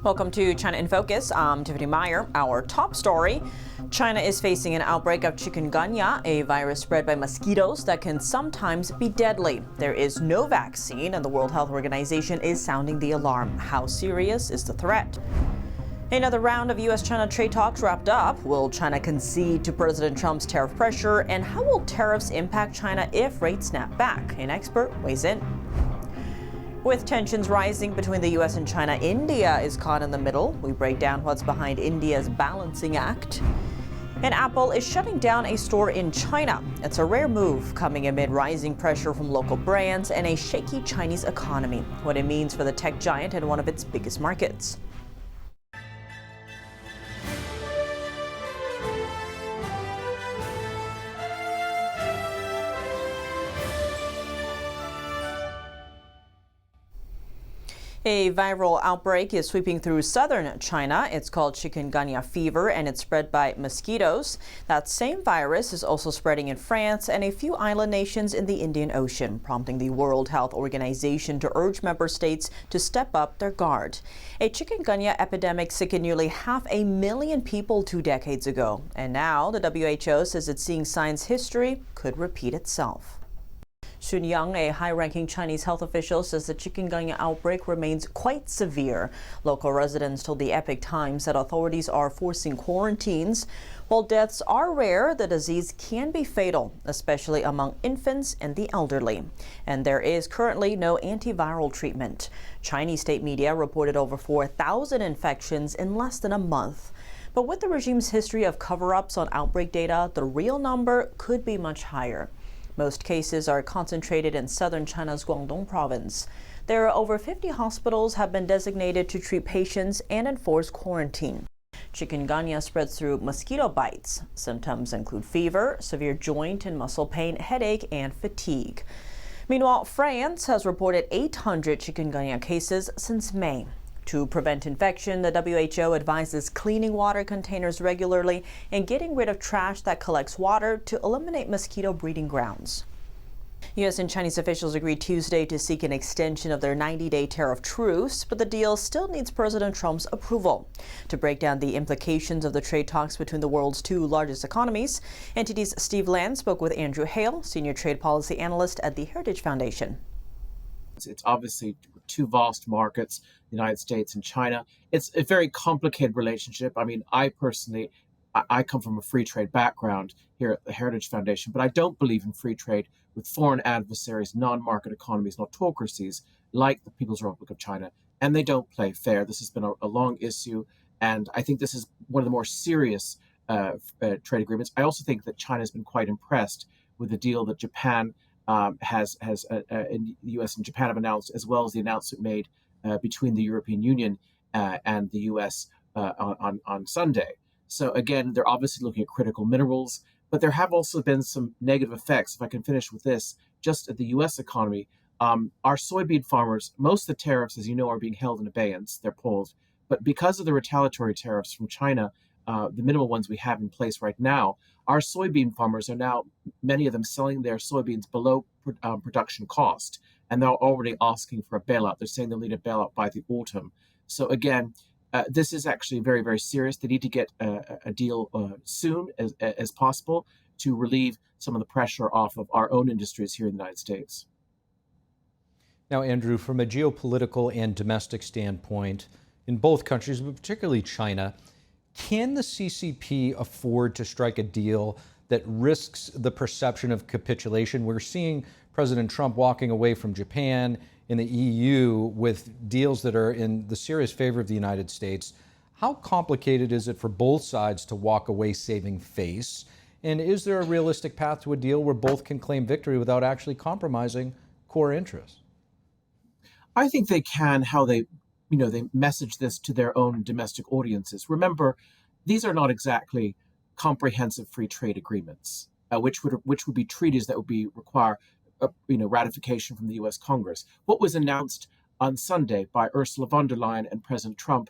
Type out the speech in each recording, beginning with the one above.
Welcome to China in Focus. I'm Tiffany Meyer. Our top story: China is facing an outbreak of chikungunya, a virus spread by mosquitoes that can sometimes be deadly. There is no vaccine, and the World Health Organization is sounding the alarm. How serious is the threat? Another round of U.S.-China trade talks wrapped up. Will China concede to President Trump's tariff pressure? And how will tariffs impact China if rates snap back? An expert weighs in. With tensions rising between the U.S. and China, India is caught in the middle. We break down what's behind India's balancing act. And Apple is shutting down a store in China. It's a rare move coming amid rising pressure from local brands and a shaky Chinese economy. What it means for the tech giant in one of its biggest markets. A viral outbreak is sweeping through southern China. It's called chikungunya fever, and it's spread by mosquitoes. That same virus is also spreading in France and a few island nations in the Indian Ocean, prompting the World Health Organization to urge member states to step up their guard. A chikungunya epidemic sickened nearly 500,000 people 2 decades ago, and now the WHO says it's seeing signs history could repeat itself. Sun Yang, a high-ranking Chinese health official, says the chikungunya outbreak remains quite severe. Local residents told the Epoch Times that authorities are forcing quarantines. While deaths are rare, the disease can be fatal, especially among infants and the elderly. And there is currently no antiviral treatment. Chinese state media reported over 4,000 infections in less than a month. But with the regime's history of cover-ups on outbreak data, the real number could be much higher. Most cases are concentrated in southern China's Guangdong province. There are over 50 hospitals have been designated to treat patients and enforce quarantine. Chikungunya spreads through mosquito bites. Symptoms include fever, severe joint and muscle pain, headache, and fatigue. Meanwhile, France has reported 800 chikungunya cases since May. To prevent infection, the WHO advises cleaning water containers regularly and getting rid of trash that collects water to eliminate mosquito breeding grounds. U.S. and Chinese officials agreed Tuesday to seek an extension of their 90-day tariff truce, but the deal still needs President Trump's approval. To break down the implications of the trade talks between the world's two largest economies, NTD's Steve Land spoke with Andrew Hale, senior trade policy analyst at the Heritage Foundation. It's obviously two vast markets, the United States and China. It's a very complicated relationship. I mean, I personally come from a free trade background here at the Heritage Foundation, but I don't believe in free trade with foreign adversaries, non-market economies, and autocracies like the People's Republic of China, and they don't play fair. This has been a long issue, and I think this is one of the more serious trade agreements. I also think that China has been quite impressed with the deal that Japan in the U.S. and Japan have announced, as well as the announcement made between the European Union and the U.S. On Sunday. So again, they're obviously looking at critical minerals, but there have also been some negative effects. If I can finish with this, just at the U.S. economy, our soybean farmers, most of the tariffs, as you know, are being held in abeyance. They're pulled. But because of the retaliatory tariffs from China, the minimal ones we have in place right now, our soybean farmers are now, many of them, selling their soybeans below production cost, and they're already asking for a bailout. They're saying they'll need a bailout by the autumn. So again, this is actually very, very serious. They need to get a deal soon as possible to relieve some of the pressure off of our own industries here in the United States. Now, Andrew, from a geopolitical and domestic standpoint, in both countries, but particularly China, can the CCP afford to strike a deal that risks the perception of capitulation? We're seeing President Trump walking away from Japan and the EU with deals that are in the serious favor of the United States. How complicated is it for both sides to walk away saving face? And is there a realistic path to a deal where both can claim victory without actually compromising core interests? I think they can. How they message this to their own domestic audiences. Remember, these are not exactly comprehensive free trade agreements, which would be treaties that would require ratification from the U.S. Congress. What was announced on Sunday by Ursula von der Leyen and President Trump,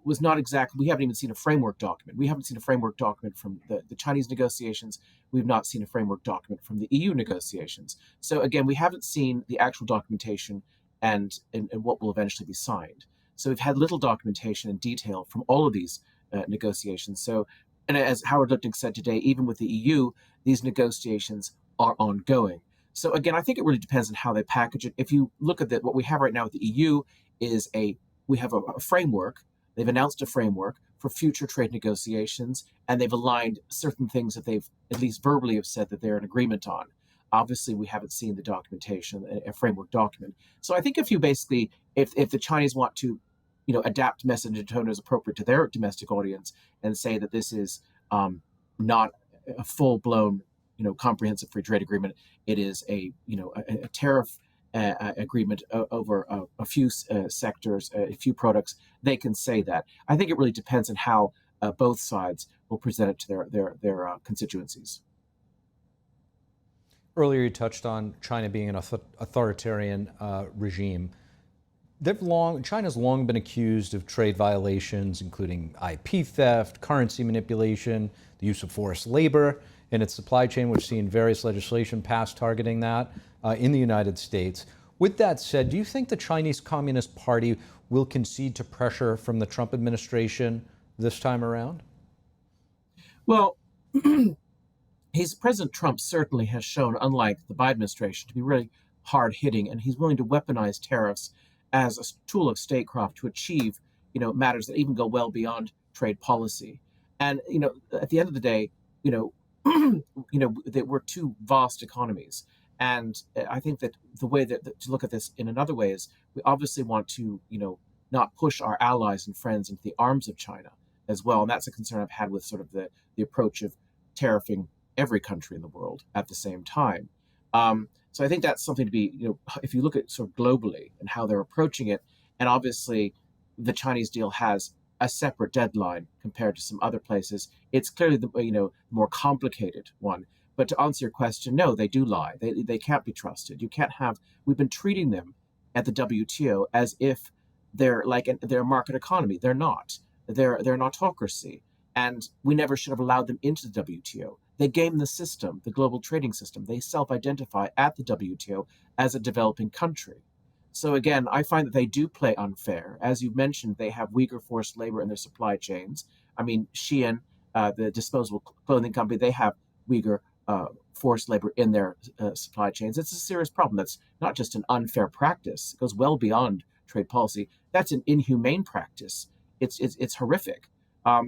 was not exactly. We haven't even seen a framework document. We haven't seen a framework document from the Chinese negotiations. We've not seen a framework document from the EU negotiations. So again, we haven't seen the actual documentation and what will eventually be signed. So we've had little documentation and detail from all of these negotiations. So, and as Howard Lipnick said today, even with the EU, these negotiations are ongoing. So again, I think it really depends on how they package it. If you look at what we have right now with the EU is we have a framework. They've announced a framework for future trade negotiations, and they've aligned certain things that they've at least verbally have said that they're in agreement on. Obviously, we haven't seen the documentation, a framework document. So I think if the Chinese want to, adapt message and tone as appropriate to their domestic audience and say that this is not a full-blown, comprehensive free trade agreement, it is a tariff agreement over a few sectors, a few products, they can say that. I think it really depends on how both sides will present it to their constituencies. Earlier, you touched on China being an authoritarian regime. China's long been accused of trade violations, including IP theft, currency manipulation, the use of forced labor in its supply chain. We've seen various legislation passed targeting that in the United States. With that said, do you think the Chinese Communist Party will concede to pressure from the Trump administration this time around? Well, President Trump certainly has shown, unlike the Biden administration, to be really hard-hitting, and he's willing to weaponize tariffs as a tool of statecraft to achieve, matters that even go well beyond trade policy. And, at the end of the day, that we're two vast economies. And I think that the way that to look at this in another way is we obviously want to, not push our allies and friends into the arms of China as well. And that's a concern I've had with sort of the approach of tariffing every country in the world at the same time. So I think that's something to be, if you look at sort of globally and how they're approaching it, and obviously the Chinese deal has a separate deadline compared to some other places, it's clearly the more complicated one. But to answer your question, no, they do lie. They can't be trusted. You can't have. We've been treating them at the WTO as if they're a market economy. They're not. They're an autocracy, and we never should have allowed them into the WTO. They game the system, the global trading system. They self-identify at the WTO as a developing country. So again, I find that they do play unfair. As you mentioned, they have Uyghur forced labor in their supply chains. I mean, Shein, the disposable clothing company, they have Uyghur forced labor in their supply chains. It's a serious problem. That's not just an unfair practice. It goes well beyond trade policy. That's an inhumane practice. It's horrific.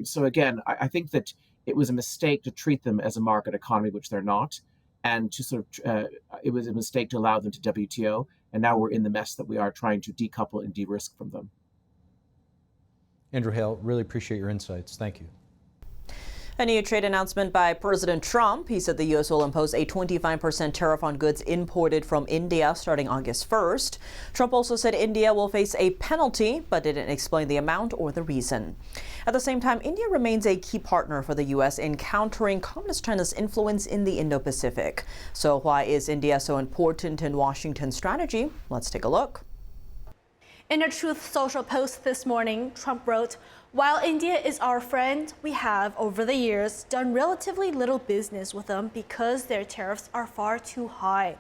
So again, I think that it was a mistake to treat them as a market economy, which they're not, and to sort of it was a mistake to allow them to WTO. And now we're in the mess that we are trying to decouple and de-risk from them. Andrew Hale, really appreciate your insights. Thank you. A new trade announcement by President Trump. He said the U.S. will impose a 25% tariff on goods imported from India starting August 1st. Trump also said India will face a penalty, but didn't explain the amount or the reason. At the same time, India remains a key partner for the U.S. in countering Communist China's influence in the Indo-Pacific. So why is India so important in Washington's strategy? Let's take a look. In a Truth Social post this morning, Trump wrote, "While India is our friend, we have, over the years, done relatively little business with them because their tariffs are far too high."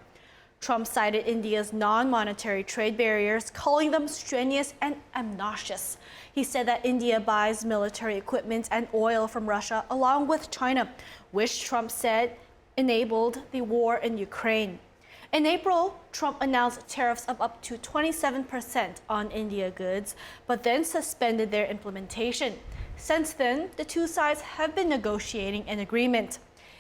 Trump cited India's non-monetary trade barriers, calling them strenuous and obnoxious. He said that India buys military equipment and oil from Russia along with China, which Trump said enabled the war in Ukraine. In April, Trump announced tariffs of up to 27% on India goods, but then suspended their implementation. Since then, the two sides have been negotiating an agreement.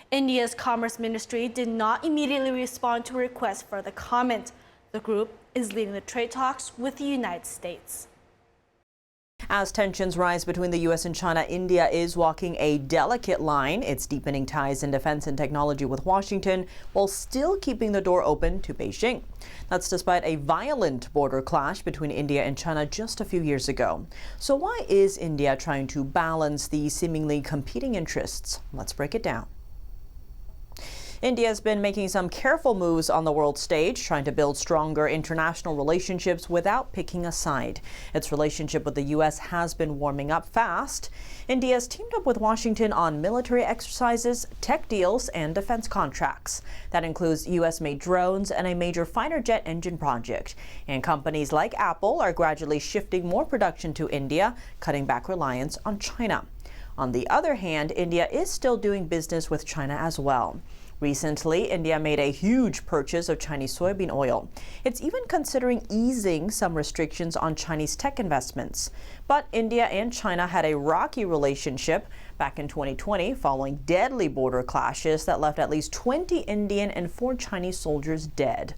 India's Commerce Ministry did not immediately respond to a request for the comment. The group is leading the trade talks with the United States. As tensions rise between the U.S. and China, India is walking a delicate line. It's deepening ties in defense and technology with Washington while still keeping the door open to Beijing. That's despite a violent border clash between India and China just a few years ago. So why is India trying to balance these seemingly competing interests? Let's break it down. India has been making some careful moves on the world stage, trying to build stronger international relationships without picking a side. Its relationship with the U.S. has been warming up fast. India has teamed up with Washington on military exercises, tech deals, and defense contracts. That includes U.S.-made drones and a major fighter jet engine project. And companies like Apple are gradually shifting more production to India, cutting back reliance on China. On the other hand, India is still doing business with China as well. Recently, India made a huge purchase of Chinese soybean oil. It's even considering easing some restrictions on Chinese tech investments. But India and China had a rocky relationship back in 2020 following deadly border clashes that left at least 20 Indian and 4 Chinese soldiers dead.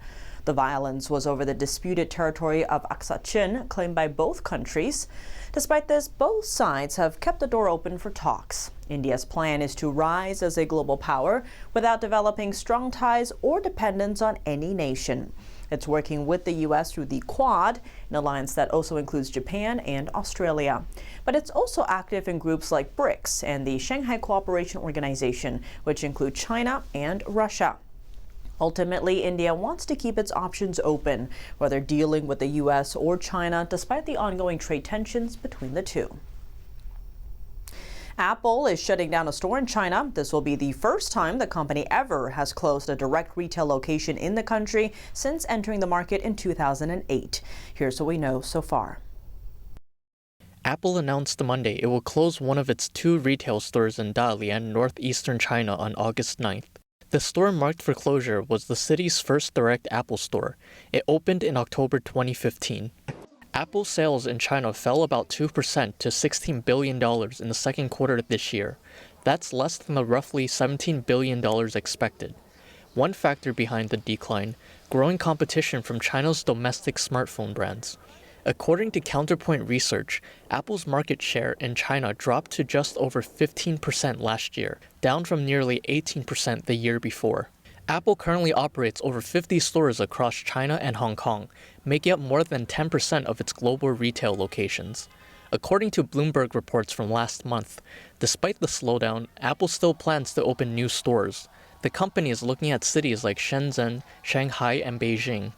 The violence was over the disputed territory of Aksa Chin, claimed by both countries. Despite this, both sides have kept the door open for talks. India's plan is to rise as a global power without developing strong ties or dependence on any nation. It's working with the U.S. through the Quad, an alliance that also includes Japan and Australia. But it's also active in groups like BRICS and the Shanghai Cooperation Organization, which include China and Russia. Ultimately, India wants to keep its options open, whether dealing with the U.S. or China, despite the ongoing trade tensions between the two. Apple is shutting down a store in China. This will be the first time the company ever has closed a direct retail location in the country since entering the market in 2008. Here's what we know so far. Apple announced Monday it will close one of its 2 retail stores in Dalian, northeastern China on August 9th. The store marked for closure was the city's first direct Apple store. It opened in October 2015. Apple sales in China fell about 2% to $16 billion in the second quarter this year. That's less than the roughly $17 billion expected. One factor behind the decline, growing competition from China's domestic smartphone brands. According to Counterpoint Research, Apple's market share in China dropped to just over 15% last year, down from nearly 18% the year before. Apple currently operates over 50 stores across China and Hong Kong, making up more than 10% of its global retail locations. According to Bloomberg reports from last month, despite the slowdown, Apple still plans to open new stores. The company is looking at cities like Shenzhen, Shanghai, and Beijing.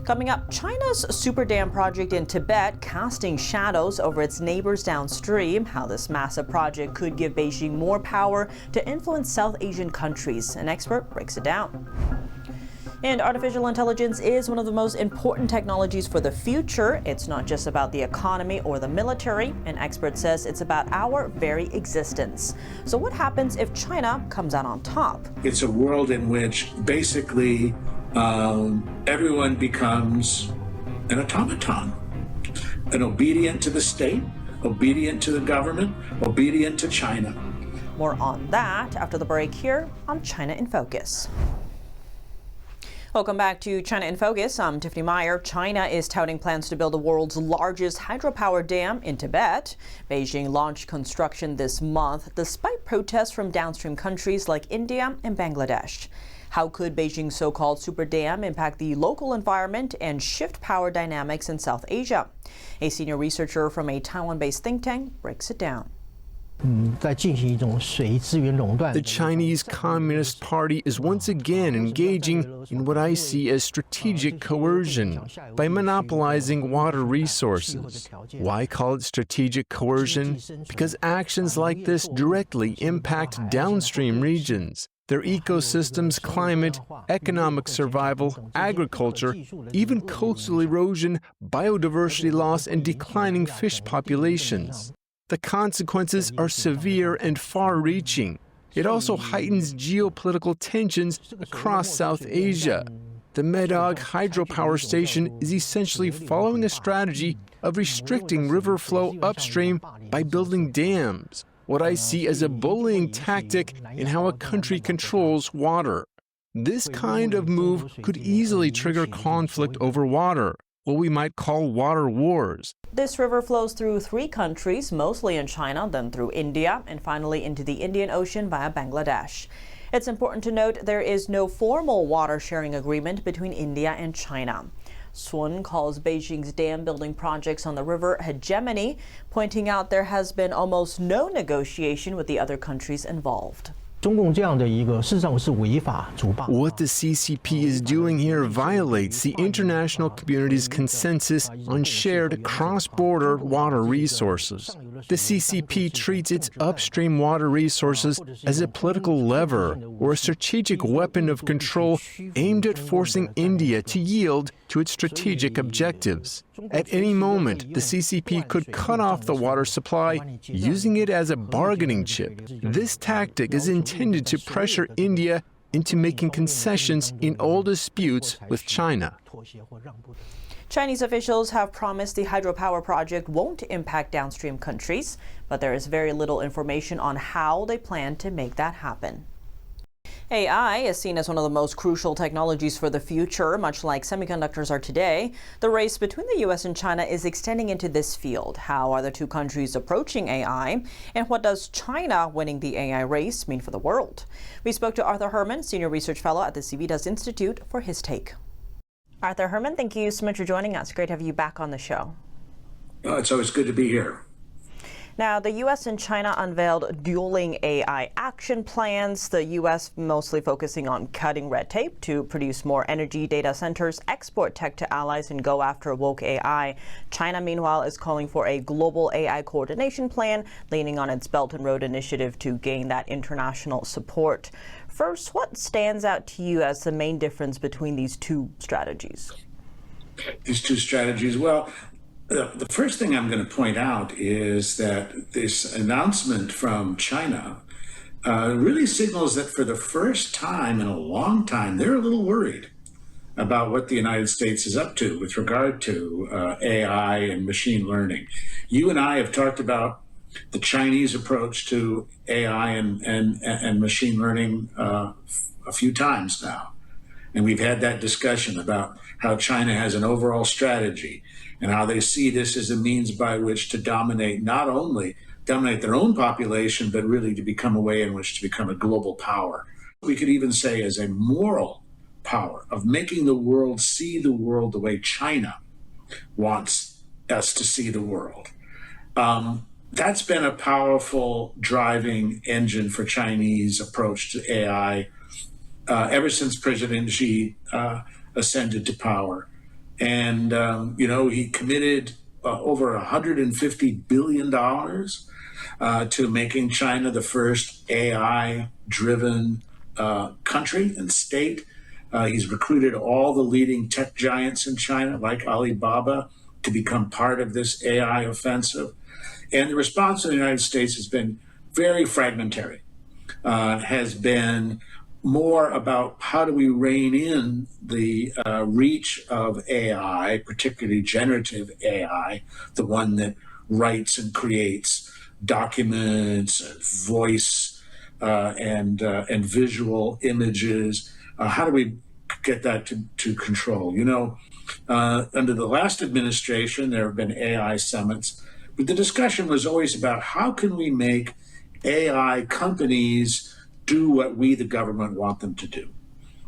Coming up, China's super dam project in Tibet casting shadows over its neighbors downstream, how this massive project could give Beijing more power to influence South Asian countries. An expert breaks it down. And artificial intelligence is one of the most important technologies for the future. It's not just about the economy or the military. An expert says it's about our very existence. So what happens if China comes out on top? It's a world in which basically everyone becomes an automaton, an obedient to the state, obedient to the government, obedient to China. More on that after the break here on China in Focus. Welcome back to China in Focus. I'm Tiffany Meyer. China is touting plans to build the world's largest hydropower dam in Tibet. Beijing launched construction this month despite protests from downstream countries like India and Bangladesh. How could Beijing's so-called super dam impact the local environment and shift power dynamics in South Asia? A senior researcher from a Taiwan-based think tank breaks it down. The Chinese Communist Party is once again engaging in what I see as strategic coercion by monopolizing water resources. Why call it strategic coercion? Because actions like this directly impact downstream regions, their ecosystems, climate, economic survival, agriculture, even coastal erosion, biodiversity loss, and declining fish populations. The consequences are severe and far-reaching. It also heightens geopolitical tensions across South Asia. The Medog hydropower station is essentially following a strategy of restricting river flow upstream by building dams, what I see as a bullying tactic in how a country controls water. This kind of move could easily trigger conflict over water, what we might call water wars. This river flows through 3 countries, mostly in China, then through India, and finally into the Indian Ocean via Bangladesh. It's important to note there is no formal water sharing agreement between India and China. Sun calls Beijing's dam building projects on the river hegemony, pointing out there has been almost no negotiation with the other countries involved. What the CCP is doing here violates the international community's consensus on shared cross-border water resources. The CCP treats its upstream water resources as a political lever or a strategic weapon of control aimed at forcing India to yield to its strategic objectives. At any moment, the CCP could cut off the water supply, using it as a bargaining chip. This tactic is intended to pressure India into making concessions in all disputes with China. Chinese officials have promised the hydropower project won't impact downstream countries, but there is very little information on how they plan to make that happen. AI is seen as one of the most crucial technologies for the future, much like semiconductors are today. The race between the U.S. and China is extending into this field. How are the two countries approaching AI? And what does China winning the AI race mean for the world? We spoke to Arthur Herman, Senior Research Fellow at the Civitas Institute, for his take. Arthur Herman, thank you so much for joining us. Great to have you back on the show. It's always good to be here. Now, the U.S. and China unveiled dueling AI action plans, the U.S. mostly focusing on cutting red tape to produce more energy data centers, export tech to allies, and go after woke AI. China, meanwhile, is calling for a global AI coordination plan, leaning on its Belt and Road Initiative to gain that international support. First, what stands out to you as the main difference between these two strategies? These two strategies, well, the first thing I'm going to point out is that this announcement from China really signals that for the first time in a long time, they're a little worried about what the United States is up to with regard to AI and machine learning. You and I have talked about the Chinese approach to AI and machine learning a few times now. And we've had that discussion about how China has an overall strategy and how they see this as a means by which to dominate, not only dominate their own population, but really to become a way in which to become a global power. We could even say as a moral power of making the world see the world the way China wants us to see the world. That's been a powerful driving engine for Chinese approach to AI ever since President Xi ascended to power. And, he committed over $150 billion to making China the first AI-driven country and state. He's recruited all the leading tech giants in China, like Alibaba, to become part of this AI offensive. And the response of the United States has been very fragmentary, has been more about how do we rein in the reach of AI, particularly generative AI, the one that writes and creates documents, voice, and visual images. How do we get that to control? Under the last administration, there have been AI summits, but the discussion was always about how can we make AI companies do what we, the government, want them to do.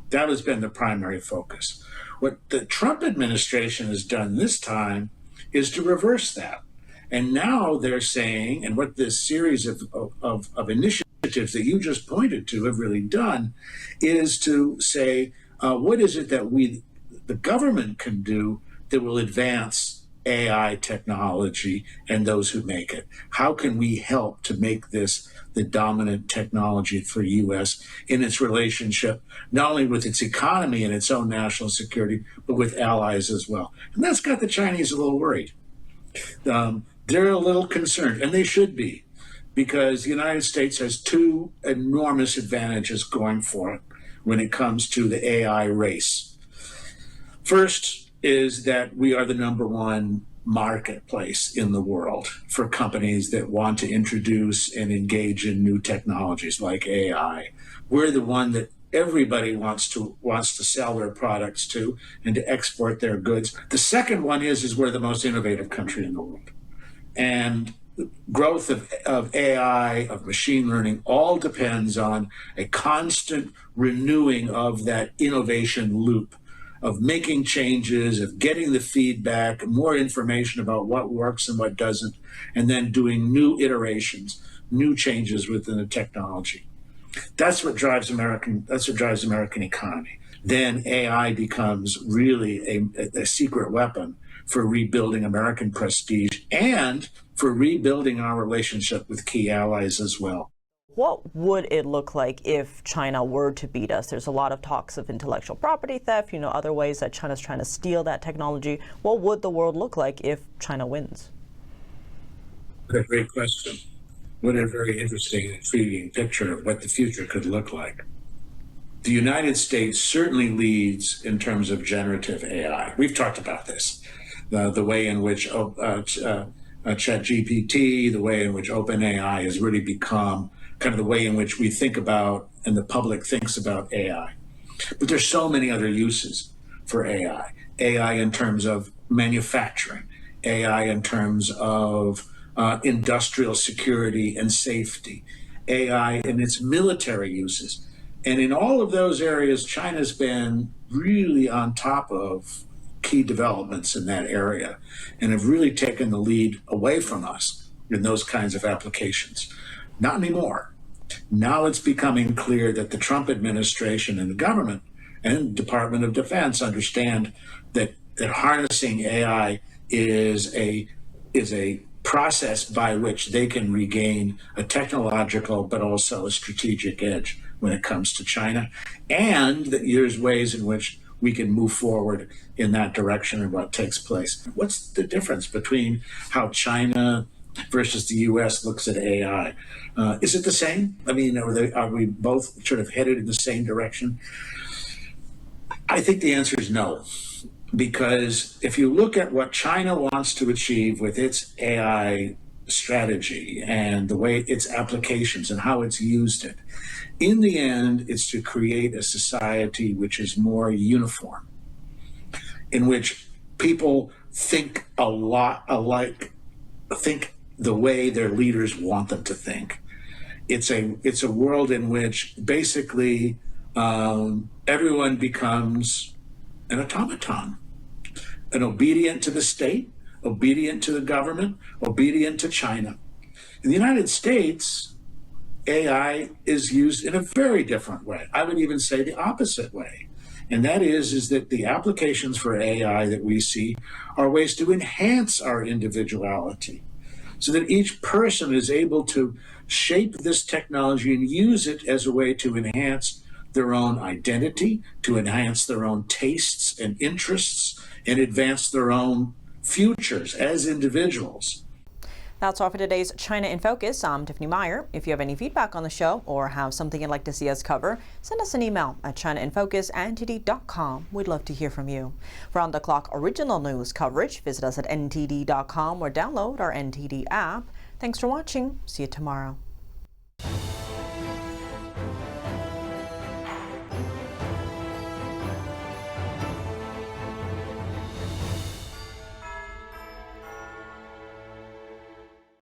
That has been the primary focus. What the Trump administration has done this time is to reverse that. And now they're saying, and what this series of initiatives that you just pointed to have really done, is to say, what is it that we, the government, can do that will advance AI technology and those who make it? How can we help to make this the dominant technology for U.S. in its relationship, not only with its economy and its own national security, but with allies as well? And that's got the Chinese a little worried. They're a little concerned, and they should be, because the United States has two enormous advantages going for it when it comes to the AI race. First is that we are the number one marketplace in the world for companies that want to introduce and engage in new technologies like AI. We're the one that everybody wants to sell their products to and to export their goods. The second one is we're the most innovative country in the world. And growth of AI, of machine learning, all depends on a constant renewing of that innovation loop, of making changes, of getting the feedback, more information about what works and what doesn't, and then doing new iterations, new changes within the technology. That's what drives American economy. Then AI becomes really a secret weapon for rebuilding American prestige and for rebuilding our relationship with key allies as well. What would it look like if China were to beat us? There's a lot of talks of intellectual property theft, other ways that China's trying to steal that technology. What would the world look like if China wins? What a great question. What a very interesting and intriguing picture of what the future could look like. The United States certainly leads in terms of generative AI. We've talked about this, the way in which ChatGPT, the way in which OpenAI has really become kind of the way in which we think about and the public thinks about AI. But there's so many other uses for AI. AI in terms of manufacturing, AI in terms of industrial security and safety, AI in its military uses. And in all of those areas, China's been really on top of key developments in that area and have really taken the lead away from us in those kinds of applications. Not anymore. Now it's becoming clear that the Trump administration and the government and Department of Defense understand that harnessing AI is a process by which they can regain a technological but also a strategic edge when it comes to China, and that there's ways in which we can move forward in that direction and what takes place. What's the difference between how China versus the U.S. looks at AI? Is it the same? I mean, are we both sort of headed in the same direction? I think the answer is no. Because if you look at what China wants to achieve with its AI strategy and the way its applications and how it's used it, in the end, it's to create a society which is more uniform, in which people think a lot alike, think the way their leaders want them to think. It's a world in which basically everyone becomes an automaton, an obedient to the state, obedient to the government, obedient to China. In the United States, AI is used in a very different way. I would even say the opposite way. And that is that the applications for AI that we see are ways to enhance our individuality so that each person is able to shape this technology and use it as a way to enhance their own identity, to enhance their own tastes and interests, and advance their own futures as individuals. That's all for today's China in Focus. I'm Tiffany Meyer. If you have any feedback on the show or have something you'd like to see us cover, send us an email at chinainfocus@ntd.com. We'd love to hear from you. For on-the-clock original news coverage, visit us at ntd.com or download our NTD app. Thanks for watching. See you tomorrow.